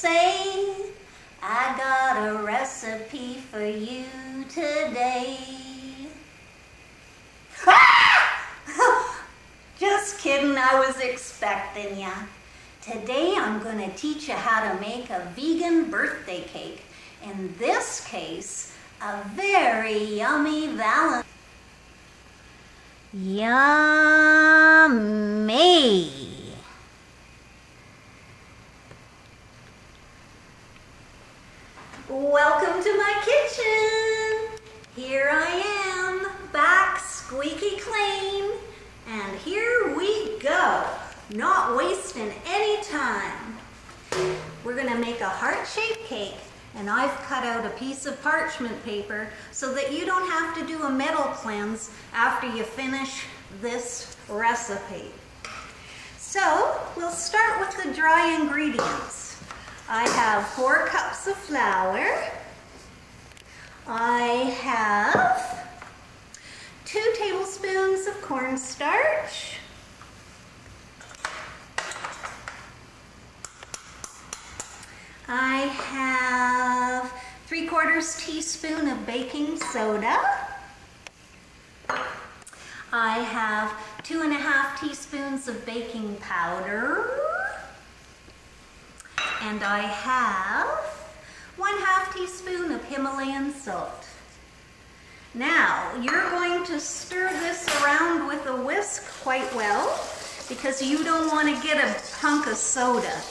say, I got a recipe for you today. Ah! Just kidding, I was expecting ya. Today I'm going to teach you how to make a vegan birthday cake. In this case, a very yummy Valentine. Yummy! Welcome to my kitchen. Here I am, back squeaky clean. And here we go, not wasting any time. We're gonna make a heart-shaped cake, and I've cut out a piece of parchment paper so that you don't have to do a metal cleanse after you finish this recipe. So we'll start with the dry ingredients. I have 4 cups of flour. I have 2 tablespoons of cornstarch. I have 3/4 teaspoon of baking soda. I have 2½ teaspoons of baking powder. And I have 1/2 teaspoon of Himalayan salt. Now, you're going to stir this around with a whisk quite well because you don't want to get a hunk of soda.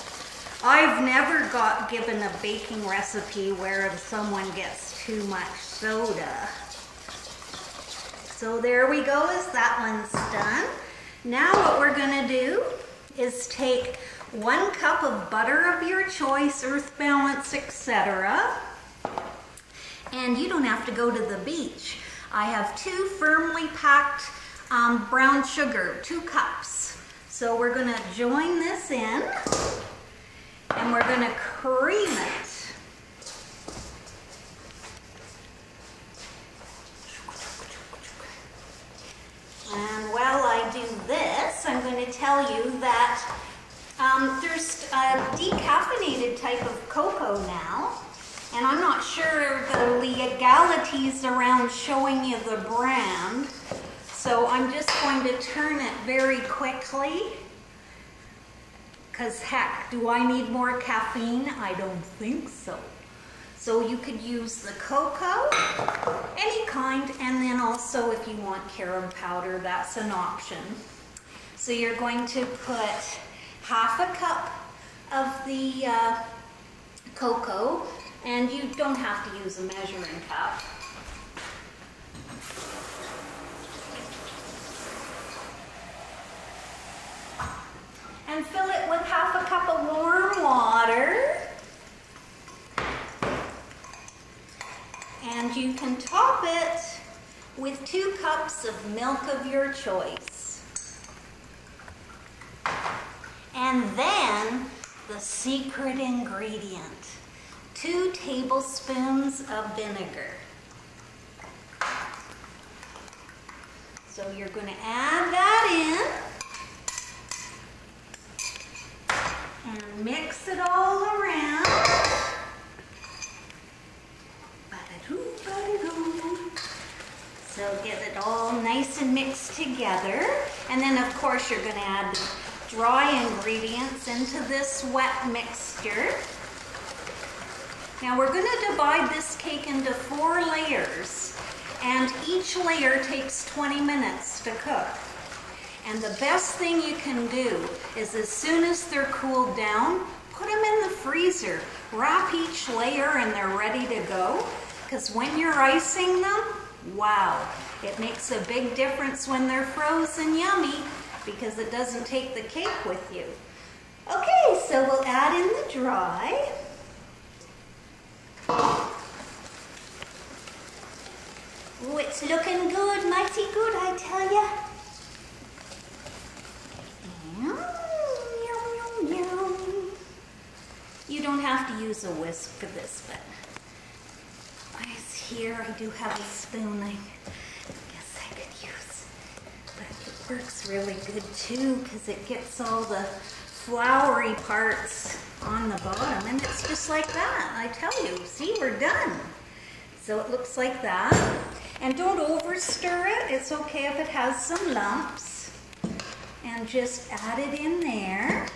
I've never got given a baking recipe where someone gets too much soda. So there we go, as that one's done. Now what we're gonna do is take 1 cup of butter of your choice, Earth Balance, etc. And you don't have to go to the beach. I have 2 firmly packed brown sugar, 2 cups. So we're gonna join this in and we're gonna cream it. And while I do this, I'm going to tell you that there's a decaffeinated type of cocoa now, and I'm not sure the legalities around showing you the brand, so I'm just going to turn it very quickly, because heck, do I need more caffeine? I don't think so. So you could use the cocoa, any kind, and then also if you want carob powder, that's an option. So you're going to put 1/2 cup of the cocoa, and you don't have to use a measuring cup. And fill it with 1/2 cup of warm water. And you can top it with 2 cups of milk of your choice. And then the secret ingredient, 2 tablespoons of vinegar. So you're going to add that in and mix it all around. So get it all nice and mixed together. And then of course you're going to add dry ingredients into this wet mixture. Now we're going to divide this cake into 4 layers, and each layer takes 20 minutes to cook. And the best thing you can do is, as soon as they're cooled down, put them in the freezer. Wrap each layer and they're ready to go. Because when you're icing them, wow, it makes a big difference when they're frozen yummy, because it doesn't take the cake with you. Okay, so we'll add in the dry. Oh, it's looking good, mighty good, I tell ya. Yum, yum, yum, yum. You don't have to use a whisk for this, but here I do have a spoon I guess I could use. But it works really good too, because it gets all the floury parts on the bottom, and it's just like that. I tell you, see, we're done. So it looks like that. And don't over stir it. It's okay if it has some lumps. And just add it in there,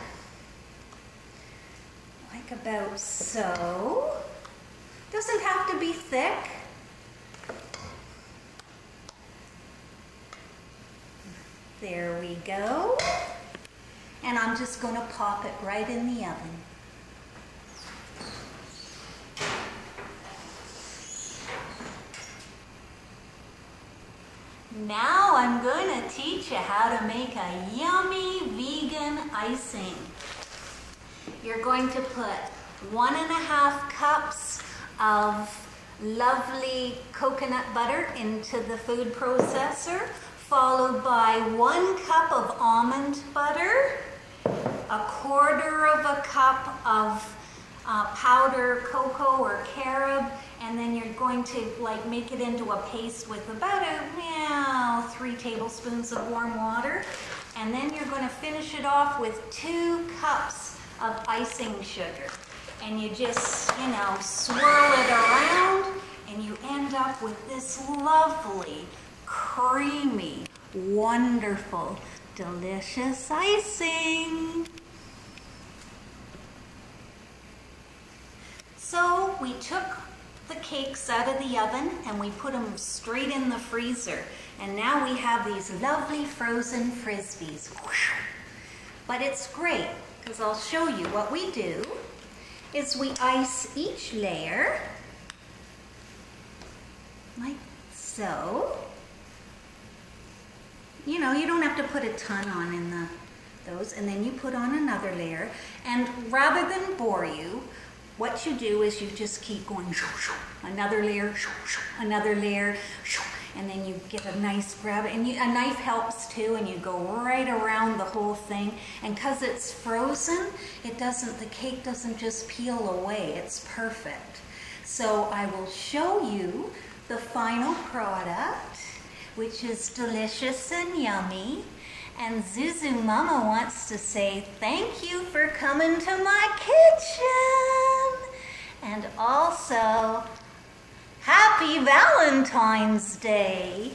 like about so. Doesn't have to be thick. There we go. And I'm just going to pop it right in the oven. Now I'm going to teach you how to make a yummy vegan icing. You're going to put 1.5 cups of lovely coconut butter into the food processor, followed by 1 cup of almond butter, 1/4 cup of powder cocoa or carob, and then you're going to make it into a paste with about 3 tablespoons of warm water, and then you're going to finish it off with 2 cups of icing sugar, and you just swirl it around, and you end up with this lovely, creamy, wonderful, delicious icing. So we took the cakes out of the oven and we put them straight in the freezer. And now we have these lovely frozen Frisbees. But it's great because I'll show you what we do is we ice each layer like so. You don't have to put a ton on in those, and then you put on another layer. And rather than bore you, what you do is you just keep going, another layer, another layer, and then you get a nice grab, and a knife helps too, and you go right around the whole thing. And because it's frozen, the cake doesn't just peel away. It's perfect. So I will show you the final product, which is delicious and yummy. And ZuZu Mama wants to say thank you for coming to my kitchen. And also, happy Valentine's Day.